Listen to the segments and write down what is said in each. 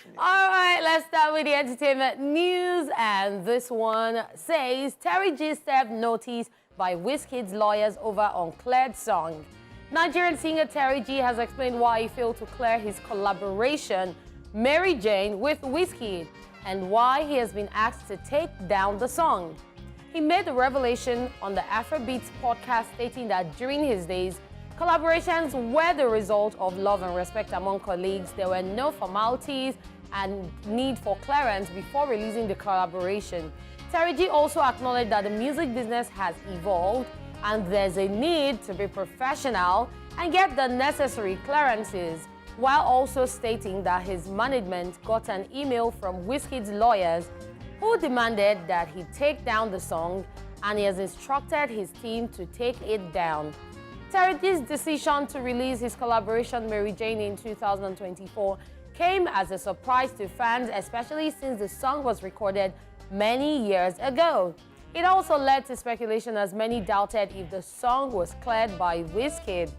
All right, let's start with the entertainment news. And this one says, Terry G served notice by Wizkid's lawyers over uncleared song. Nigerian singer Terry G has explained why he failed to clear his collaboration, Mary Jane, with Wizkid, and why he has been asked to take down the song. He made the revelation on the Afrobeats podcast, stating that during his days, collaborations were the result of love and respect among colleagues. There were no formalities and need for clearance before releasing the collaboration. Terry G also acknowledged that the music business has evolved and there's a need to be professional and get the necessary clearances, while also stating that his management got an email from Wizkid's lawyers who demanded that he take down the song, and he has instructed his team to take it down. Terry G's decision to release his collaboration Mary Jane in 2024 came as a surprise to fans, especially since the song was recorded many years ago. It also led to speculation, as many doubted if the song was cleared by Wizkid.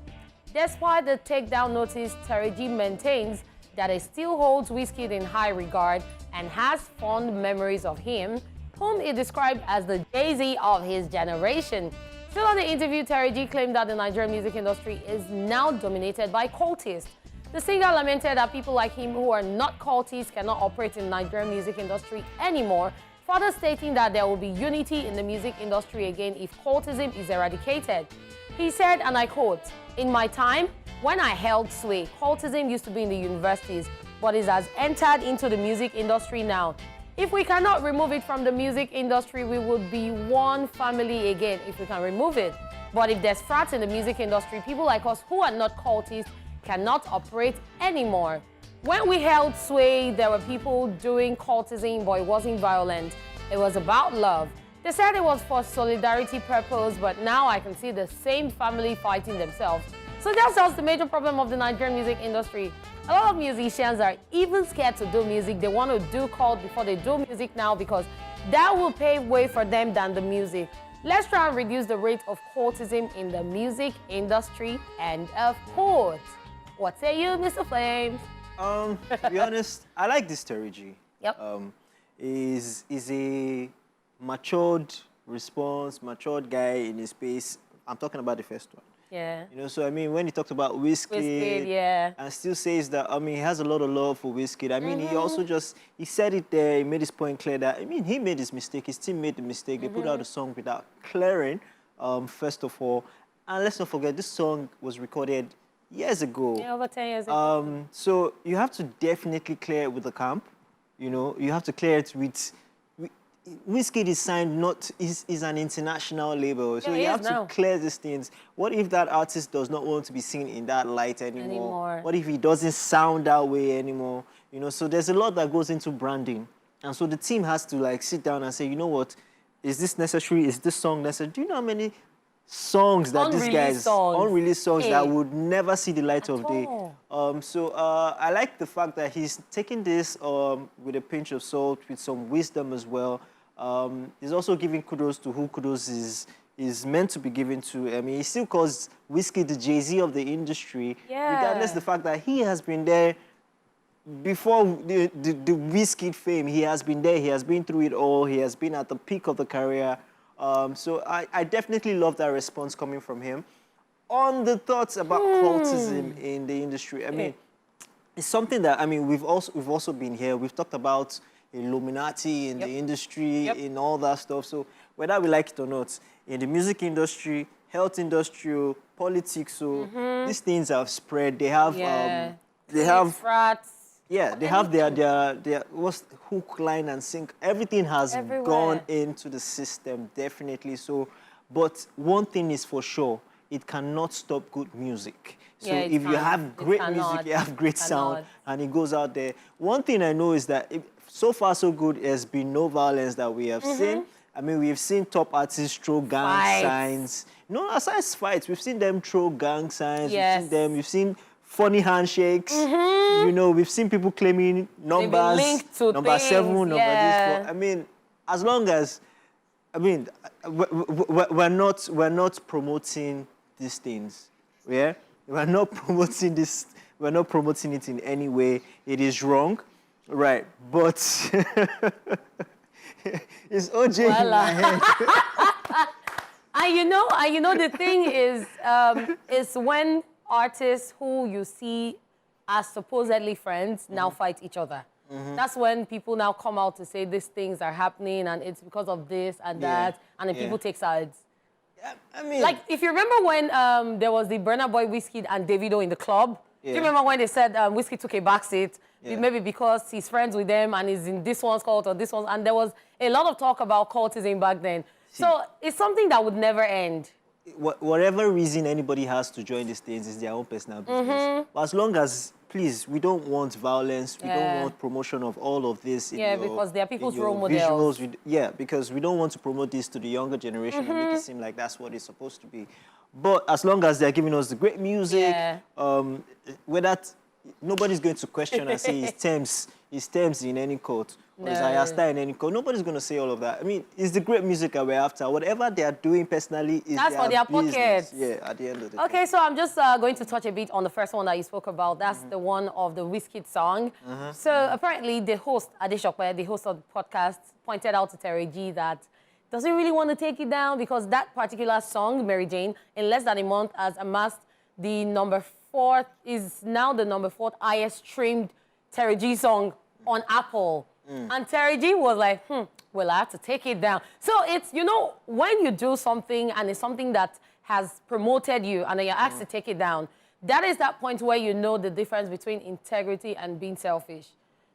Despite the takedown notice, Terry G maintains that he still holds Wizkid in high regard and has fond memories of him, whom he described as the Jay-Z of his generation. Still on the interview, Terry G claimed that the Nigerian music industry is now dominated by cultists. The singer lamented that people like him who are not cultists cannot operate in the Nigerian music industry anymore, further stating that there will be unity in the music industry again if cultism is eradicated. He said, and I quote, "In my time, when I held sway, cultism used to be in the universities, but it has entered into the music industry now. If we cannot remove it from the music industry, we would be one family again if we can remove it. But if there's frats in the music industry, people like us who are not cultists cannot operate anymore. When we held sway, there were people doing cultism, but it wasn't violent. It was about love. They said it was for solidarity purpose, but now I can see the same family fighting themselves." So that's just the major problem of the Nigerian music industry. A lot of musicians are even scared to do music. They want to do cult before they do music now because that will pave way for them than the music. Let's try and reduce the rate of cultism in the music industry. End of quote. What say you, Mr. Flames? To be honest, I like this Terry G. Yep. Is a matured matured guy in his space. I'm talking about the first one. Yeah. You know, so I mean, when he talked about Wizkid, yeah. and still says that, I mean, he has a lot of love for Wizkid. I mean, he also he said it there, he made his point clear that, I mean, he made his mistake, his team made the mistake. They put out a song without clearing, first of all. And let's not forget, this song was recorded years ago. Yeah, over 10 years ago. So you have to definitely clear it with the camp. You know, you have to clear it with Wizkid is signed is an international label, so you have to clear these things. What if that artist does not want to be seen in that light anymore? What if he doesn't sound that way anymore? You know, so there's a lot that goes into branding, and so the team has to like sit down and say, you know what, is this necessary? Is this song necessary? Do you know how many songs that this guy's unreleased songs that would never see the light of day? So I like the fact that he's taking this with a pinch of salt, with some wisdom as well. He's also giving kudos to who kudos is meant to be given to. I mean, he still calls Wizkid the Jay-Z of the industry, regardless of the fact that he has been there before the Wizkid fame. He has been there, he has been through it all, he has been at the peak of the career. So I definitely love that response coming from him. On the thoughts about cultism in the industry, I mean, it's something that, I mean, we've also been here. We've talked about Illuminati in the industry, in all that stuff. So whether we like it or not, in the music industry, health industry, politics, so these things have spread. They have, they have frats. Yeah, they have their what's hook, line, and sink. Everything has gone into the system, definitely. So, but one thing is for sure, it cannot stop good music. So if you have great music, you have great sound, and it goes out there. One thing I know is that so far so good, there's been no violence that we have seen. I mean, we've seen top artists throw gang signs. No, aside fights, we've seen them throw gang signs. We've seen funny handshakes. You know, we've seen people claiming numbers, number 7, number this. I mean, as long as, I mean, we're not promoting these things. Yeah, we're not promoting this. We're not promoting it in any way. It is wrong. Right, but it's OJ in my head. And you know the thing is when artists who you see as supposedly friends now fight each other. That's when people now come out to say these things are happening and it's because of this and that, and then people take sides. I mean, like, if you remember when there was the Burna Boy, Wizkid, and Davido in the club, do you remember when they said Wizkid took a backseat? Maybe because he's friends with them and he's in this one's cult or this one, and there was a lot of talk about cultism back then. So it's something that would never end. Whatever reason anybody has to join these things is their own personal business. But as long as, please, we don't want violence, we don't want promotion of all of this. Because they are people's role models. Because we don't want to promote this to the younger generation and make it seem like that's what it's supposed to be. But as long as they're giving us the great music, nobody's going to question and say it's terms in any court, or it's Ayasta in any court. Nobody's going to say all of that. I mean, it's the great music that we're after. Whatever they are doing personally is that's for their pockets. Yeah, at the end of the day. Okay, so I'm just going to touch a bit on the first one that you spoke about. That's the one of the Wizkid song. So apparently the host, Adeshokwe, the host of the podcast, pointed out to Terry G that doesn't really want to take it down because that particular song, Mary Jane, in less than a month has amassed the number 4th highest streamed Terry G song on Apple. And Terry G was like, well, I have to take it down. So it's, when you do something and it's something that has promoted you and then you're asked to take it down, that is that point where you know the difference between integrity and being selfish.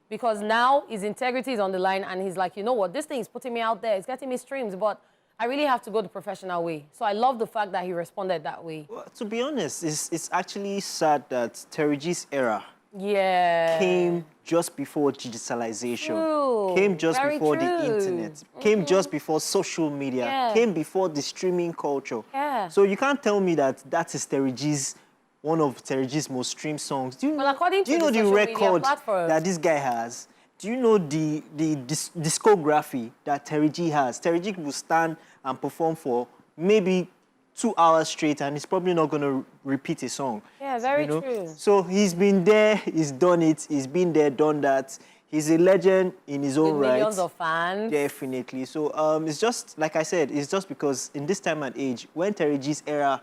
Because now his integrity is on the line and he's like, you know what, this thing is putting me out there, it's getting me streams, but I really have to go the professional way. So I love the fact that he responded that way. Well, to be honest, it's actually sad that Terry G's era came just before digitalization, came just before the internet, came just before social media, came before the streaming culture. So you can't tell me that that is one of Terry G's most streamed songs. Do you know the record that this guy has? Do you know the discography that Terry G has? Terry G will stand and perform for maybe 2 hours straight and he's probably not going to repeat a song. Yeah, very true. So he's been there, he's done it, he's been there, done that. He's a legend in his own right. Millions of fans. Definitely. So it's just, like I said, it's just because in this time and age, when Terry G's era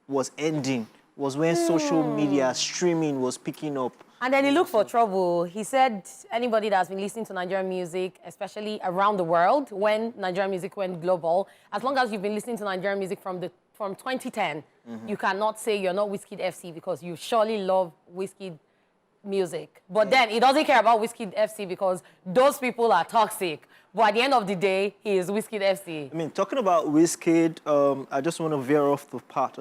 was ending, was when social media streaming was picking up. And then he looked for trouble. He said anybody that's been listening to Nigerian music, especially around the world, when Nigerian music went global, as long as you've been listening to Nigerian music from 2010, you cannot say you're not Wizkid FC because you surely love Wizkid music. But then he doesn't care about Wizkid FC because those people are toxic. But at the end of the day, he is Wizkid FC. I mean, talking about Wizkid, I just want to veer off the part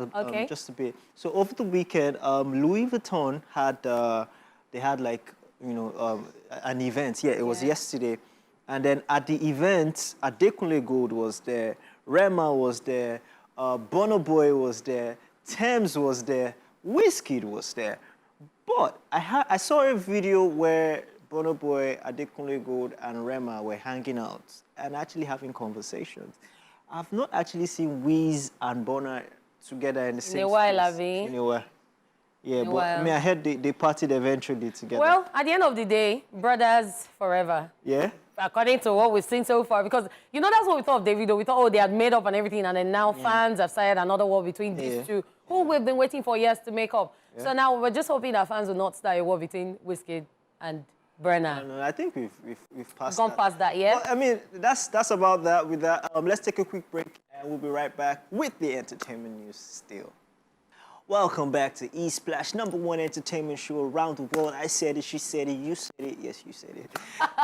just a bit. So over the weekend, Louis Vuitton had, they had like, an event. Yeah, it was yesterday. And then at the event, Adekunle Gold was there, Rema was there, Burna Boy was there, Thames was there, Wizkid was there. But I saw a video where Burna Boy, Adekunle Gold, and Rema were hanging out and actually having conversations. I've not actually seen Wiz and Burna together in the same space. Anyway. Yeah, but I mean, I heard they partied eventually together. Well, at the end of the day, brothers forever. Yeah? According to what we've seen so far, because, that's what we thought of Davido. We thought, they had made up and everything, and then now fans have started another war between these two, who we've been waiting for years to make up. Yeah. So now we're just hoping that fans will not start a war between Wizkid and Burna. No, I think we've passed gone past that, yeah? Well, I mean, that's about that with that. Let's take a quick break, and we'll be right back with the entertainment news still. Welcome back to ESplash, #1 entertainment show around the world. I said it, she said it, you said it. Yes, you said it.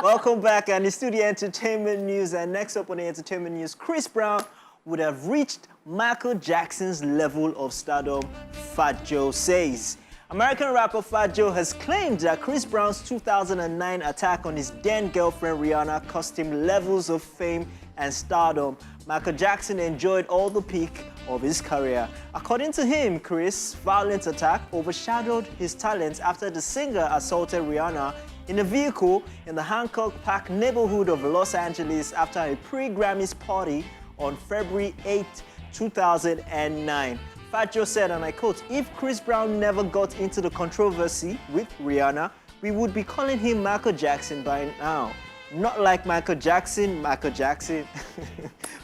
Welcome back, and it's to the entertainment news. And next up on the entertainment news, Chris Brown would have reached Michael Jackson's level of stardom, Fat Joe says. American rapper Fat Joe has claimed that Chris Brown's 2009 attack on his then-girlfriend Rihanna cost him levels of fame and stardom. Michael Jackson enjoyed all the peak of his career. According to him, Chris' violent attack overshadowed his talents after the singer assaulted Rihanna in a vehicle in the Hancock Park neighborhood of Los Angeles after a pre-Grammys party on February 8, 2009. Fat Joe said, and I quote, "If Chris Brown never got into the controversy with Rihanna, we would be calling him Michael Jackson by now. Not like Michael Jackson, Michael Jackson.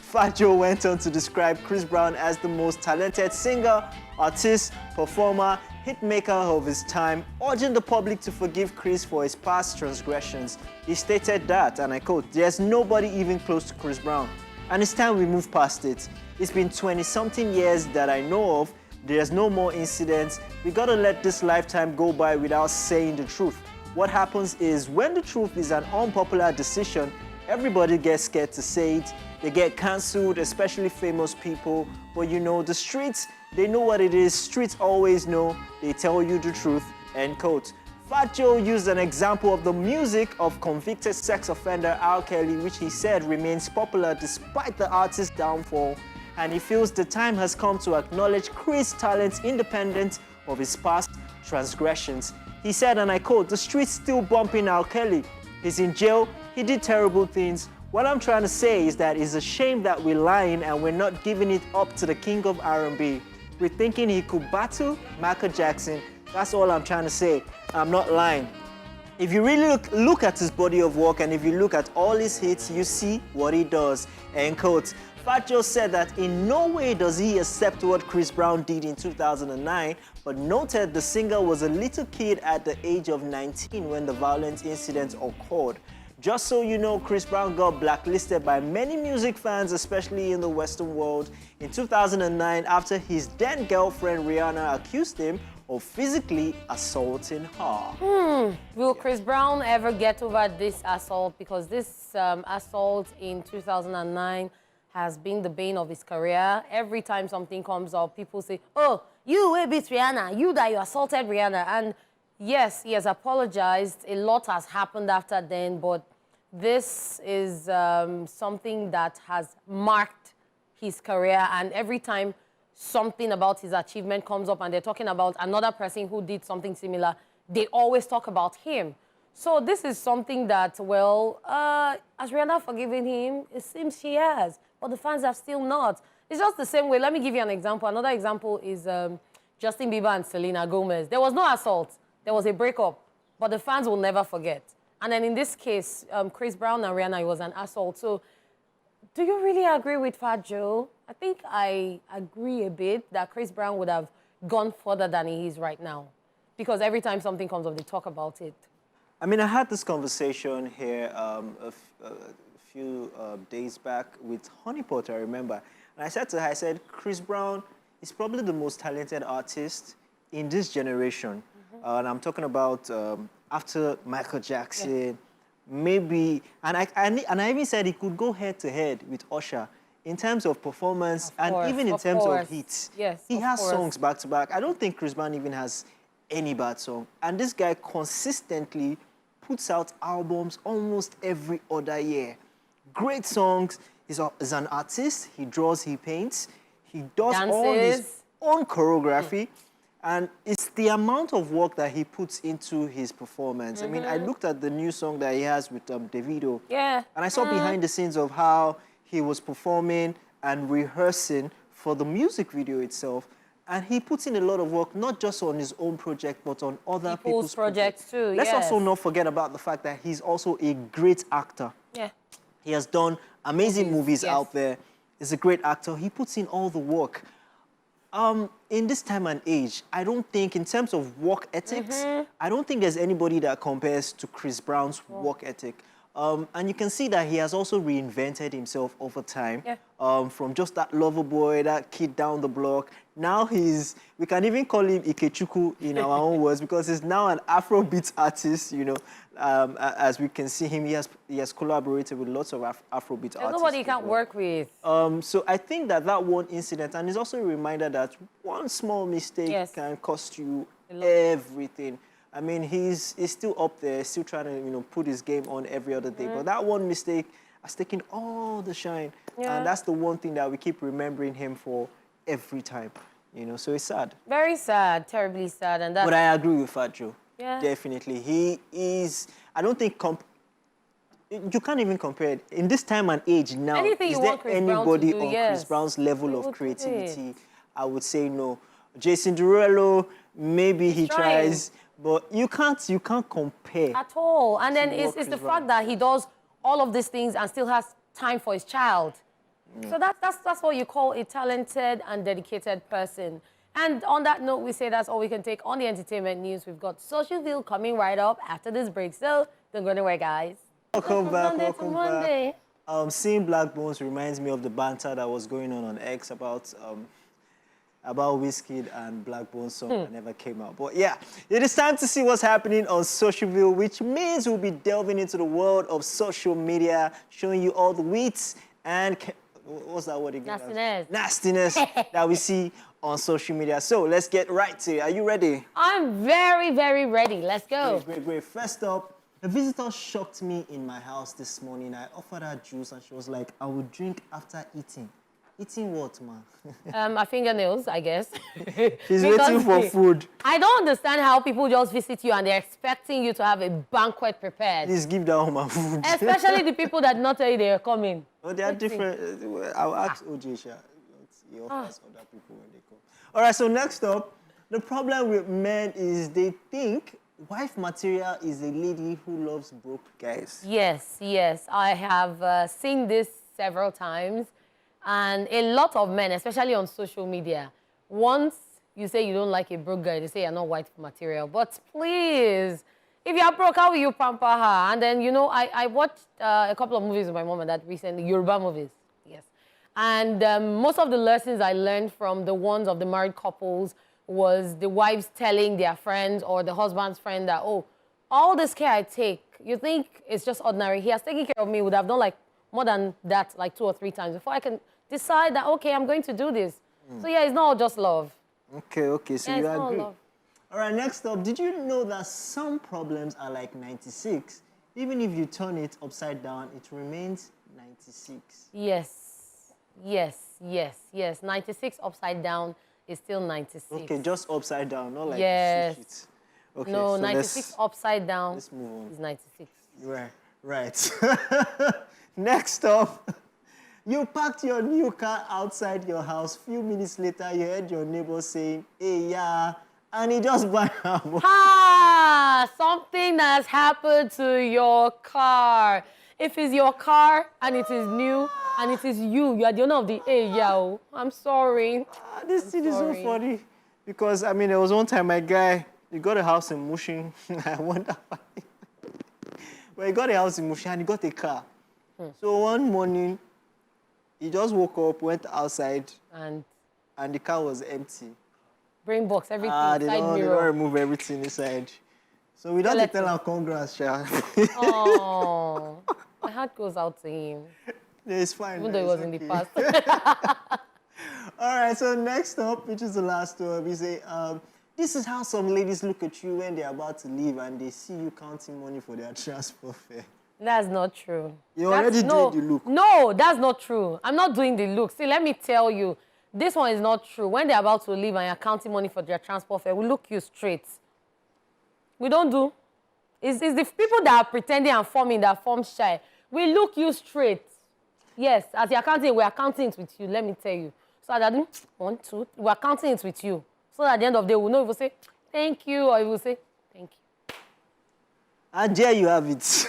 Fat Joe went on to describe Chris Brown as the most talented singer, artist, performer, hitmaker of his time, urging the public to forgive Chris for his past transgressions. He stated that, and I quote, "There's nobody even close to Chris Brown, and it's time we move past it. It's been 20-something years that I know of. There's no more incidents. We gotta let this lifetime go by without saying the truth. What happens is when the truth is an unpopular decision, everybody gets scared to say it. They get cancelled, especially famous people. But you know, the streets, they know what it is. Streets always know. They tell you the truth." End quote. Fat Joe used an example of the music of convicted sex offender R. Kelly, which he said remains popular despite the artist's downfall. And he feels the time has come to acknowledge Chris' talent independent of his past transgressions. He said, and I quote, "The streets still bumping R. Kelly. He's in jail. He did terrible things. What I'm trying to say is that it's a shame that we're lying and we're not giving it up to the king of R&B. We're thinking he could battle Michael Jackson. That's all I'm trying to say. I'm not lying." If you really look at his body of work and if you look at all his hits, you see what he does. End quote. Fat Joe said that in no way does he accept what Chris Brown did in 2009, but noted the singer was a little kid at the age of 19 when the violent incident occurred. Just so you know, Chris Brown got blacklisted by many music fans, especially in the Western world, in 2009 after his then girlfriend Rihanna accused him of physically assaulting her. Will Chris Brown ever get over this assault? Because this assault in 2009 has been the bane of his career. Every time something comes up, people say, "Oh, you beat Rihanna, you assaulted Rihanna." And yes, he has apologized. A lot has happened after then, but this is something that has marked his career. And every time something about his achievement comes up and they're talking about another person who did something similar, they always talk about him. So this is something that, well, has Rihanna forgiven him? It seems she has, but the fans have still not. It's just the same way. Let me give you an example. Another example is Justin Bieber and Selena Gomez. There was no assault. There was a breakup, but the fans will never forget. And then in this case, Chris Brown and Rihanna, it was an assault. So do you really agree with Fat Joe? I think I agree a bit that Chris Brown would have gone further than he is right now. Because every time something comes up, they talk about it. I mean, I had this conversation here a few days back with Honeypot, I remember. And I said to her, I said, Chris Brown is probably the most talented artist in this generation. And I'm talking about after Michael Jackson, maybe, and I even said he could go head-to-head with Usher in terms of performance and even in terms of hits. Yes, he has songs back-to-back. I don't think Chris Brown even has any bad song. And this guy consistently puts out albums almost every other year. Great songs. He's an artist. He draws, he paints. He does all his own choreography. And it's the amount of work that he puts into his performance. I mean, I looked at the new song that he has with Davido. Yeah. And I saw behind the scenes of how he was performing and rehearsing for the music video itself. And he puts in a lot of work, not just on his own project, but on other people's projects too. Let's also not forget about the fact that he's also a great actor. Yeah. He has done amazing movies out there. He's a great actor. He puts in all the work. In this time and age, I don't think, in terms of work ethics, I don't think there's anybody that compares to Chris Brown's work ethic. And you can see that he has also reinvented himself over time. Yeah. From just that lover boy, that kid down the block. Now we can even call him Ikechukwu in our own words, because he's now an Afrobeat artist, you know. As we can see him, he has collaborated with lots of Afrobeat artists. Nobody he can't work with. So I think that one incident, and it's also a reminder that one small mistake can cost you everything. I mean, he's still up there, still trying to, put his game on every other day. But that one mistake has taken all the shine. Yeah. And that's the one thing that we keep remembering him for every time, so it's sad. Very sad, terribly sad. And but I agree with Fat Joe. Yeah. Definitely. He is, I don't think, you can't even compare it. In this time and age now, is there anybody on Chris Brown's level of creativity? I would say no. Jason Derulo, maybe he tries, But you can't compare. At all. And then it's the Chris fact that he does all of these things and still has time for his child. So that's what you call a talented and dedicated person. And on that note, we say that's all we can take on the entertainment news. We've got Social View coming right up after this break. So don't go anywhere, guys. Welcome back. Sunday to Monday. Seeing Black Bones reminds me of the banter that was going on X about Wizkid and Black Bones song that never came out. But yeah, it is time to see what's happening on Social View, which means we'll be delving into the world of social media, showing you all the tweets and what's that word again? Nastiness that we see on social media. So let's get right to it. Are you ready? I'm very, very ready. Let's go. Great. First up, a visitor shocked me in my house this morning. I offered her juice and she was like, I would drink after eating. Eating what, man? My fingernails, I guess. She's waiting for food. I don't understand how people just visit you and they're expecting you to have a banquet prepared. Please give that woman food. Especially the people that not tell you they're coming. Oh, they are different. I'll ask OJ Sha. He offers other people when they come. All right, so next up, the problem with men is they think wife material is a lady who loves broke guys. Yes. I have seen this several times. And a lot of men, especially on social media, once you say you don't like a broke guy, they say you're not white material. But please, if you're broke, how will you pamper her? And then, I watched a couple of movies with my mom and dad recently, Yoruba movies, yes. And most of the lessons I learned from the ones of the married couples was the wives telling their friends or the husband's friend that, oh, all this care I take, you think it's just ordinary. He has taken care of me, would have done like more than that, like 2 or 3 times before I can decide that, okay, I'm going to do this. So yeah, it's not just love. Okay, so you agree. Love. All right, next up, did you know that some problems are like 96? Even if you turn it upside down, it remains 96. Yes. 96 upside down is still 96. Okay, just upside down, not like yes. switch it. Okay, no, so 96 upside down let's move on. is 96. Right. Next up, you parked your new car outside your house. Few minutes later, you heard your neighbor saying, hey, yeah, and he just bought something has happened to your car. If it's your car and it is new and it is you are the owner of the yeah. I'm sorry. This thing is so funny because, there was one time my guy, he got a house in Mushin. I wonder why. But he got a house in Mushin and he got a car. So one morning, he just woke up, went outside, and the car was empty. Brain box, everything, they don't remove everything inside. So we don't tell him congrats, Sha. Oh, my heart goes out to him. It's fine. Even though it was in the past. All right, so next up, which is the last one, we say, this is how some ladies look at you when they're about to leave and they see you counting money for their transport fare. That's not true. You're already doing the look. No, that's not true. I'm not doing the look. See, let me tell you, this one is not true. When they're about to leave and you're counting money for their transport fare, we look you straight. We don't do. It's the people that are pretending and forming that form shy. We look you straight. Yes, as you're counting, we are counting it with you, let me tell you. So that 1, 2, we are counting it with you. So that at the end of the day, we'll know if we'll say, thank you, or if we'll say, thank you. And there you have it.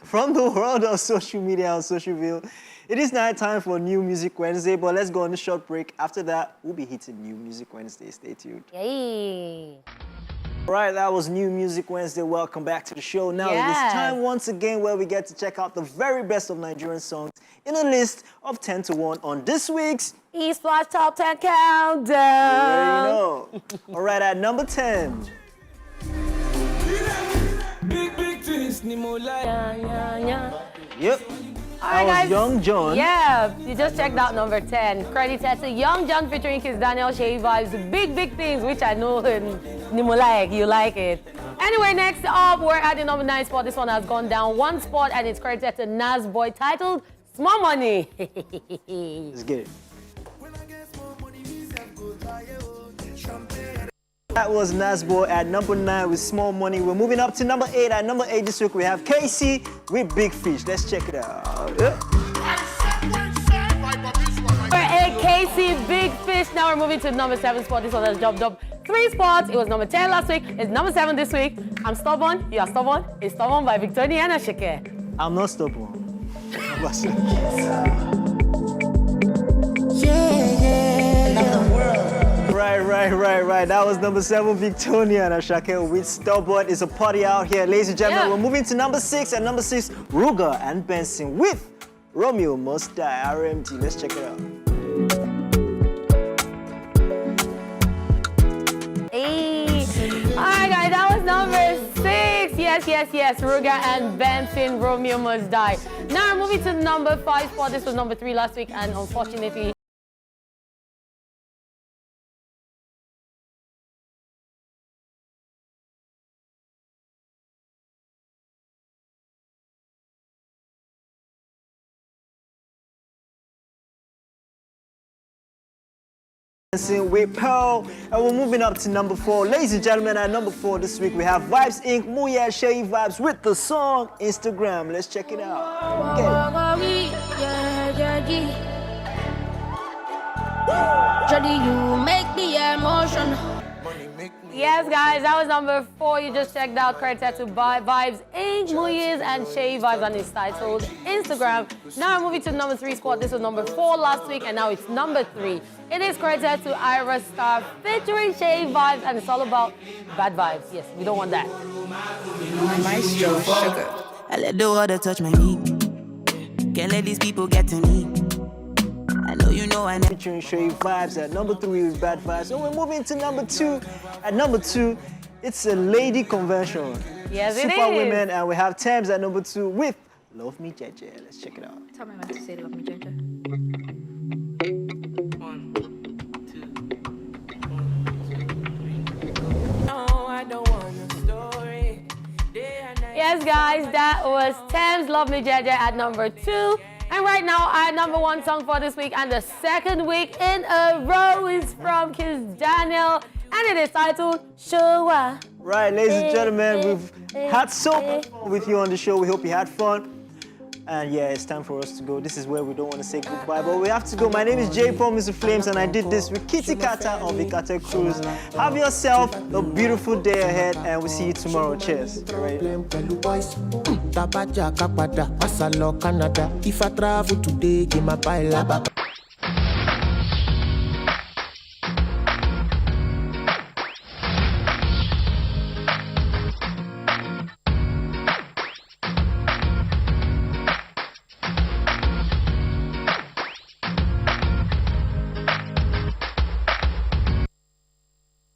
From the world of social media and social view, it is now time for New Music Wednesday, but let's go on a short break. After that, we'll be hitting New Music Wednesday. Stay tuned. Yay. All right, that was New Music Wednesday. Welcome back to the show. Now, It is time once again where we get to check out the very best of Nigerian songs in a list of 10 to 1 on this week's ESplash Top 10 Countdown. You already know. All right, at number 10. Big twins, Yep. All right, guys. Young John. Yeah, you just checked out number 10. Credited to Young John featuring Kiss Daniel, Shay Vibes, big things, which I know you like it. Anyway, next up, we're at the number 9 spot. This one has gone down 1 spot, and it's credited to Nas Boy, titled Small Money. Let's get it. That was Nas Boy at number 9 with Small Money. We're moving up to number 8. At number 8 this week, we have KC with Big Fish. Let's check it out. We're at KC, Big Fish. Now we're moving to number 7 spot. This one has jumped up 3 spots. It was number 10 last week. It's number 7 this week. I'm Stubborn. You are Stubborn. It's Stubborn by Victoria and Ashike. I'm not stubborn. Right. That was number 7, Victoria and Ashake with Stubborn. It's a party out here. Ladies and gentlemen, we're moving to number 6. At number 6, Ruger and Benson with Romeo Must Die, RMD. Let's check it out. Hey. Alright guys, that was number 6. Yes. Ruger and Benson, Romeo Must Die. Now we're moving to the number 5 spot. This was number 3 last week, and unfortunately, with Pearl, and we're moving up to number 4. Ladies and gentlemen, at number 4 this week we have Vibes Inc. Muya Shay Vibes with the song Instagram. Let's check it out. Jody, you make the emotion. yes guys, that was number 4. You just checked out. Credit to Vibes Inc. Muya's and Shay Vibes, and it's titled Instagram. Now we're moving to the number 3 spot. This was number 4 last week, and now it's number 3. It is credited to Ira Star featuring Shay Vibes, and it's all about bad vibes. Yes, we don't want that. Maestro Sugar. I let the water touch my knee. Can't let these people get to me. I know you know I never. Featuring Shay Vibes at number 3 with Bad Vibes. So we're moving to number 2. At number 2, it's a lady convention. Yes, it is. Super Women, and we have Thames at number 2 with Love Me Jeje. Let's check it out. Tell me when to say Love Me Jeje. Yes, guys, that was Thames Love Me Jeje at number 2. And right now, our number 1 song for this week and the second week in a row is from Kiss Daniel, and it is titled Showa. Right, ladies and gentlemen, we've had so much fun with you on the show. We hope you had fun. And yeah, it's time for us to go. This is where we don't want to say goodbye, but we have to go. My name is J. Paul, Mr. Flames, and I did this with Kitty Kata on Vikata Cruise. Have yourself a beautiful day ahead, and we'll see you tomorrow. Cheers. Right. If I travel today, give my pile.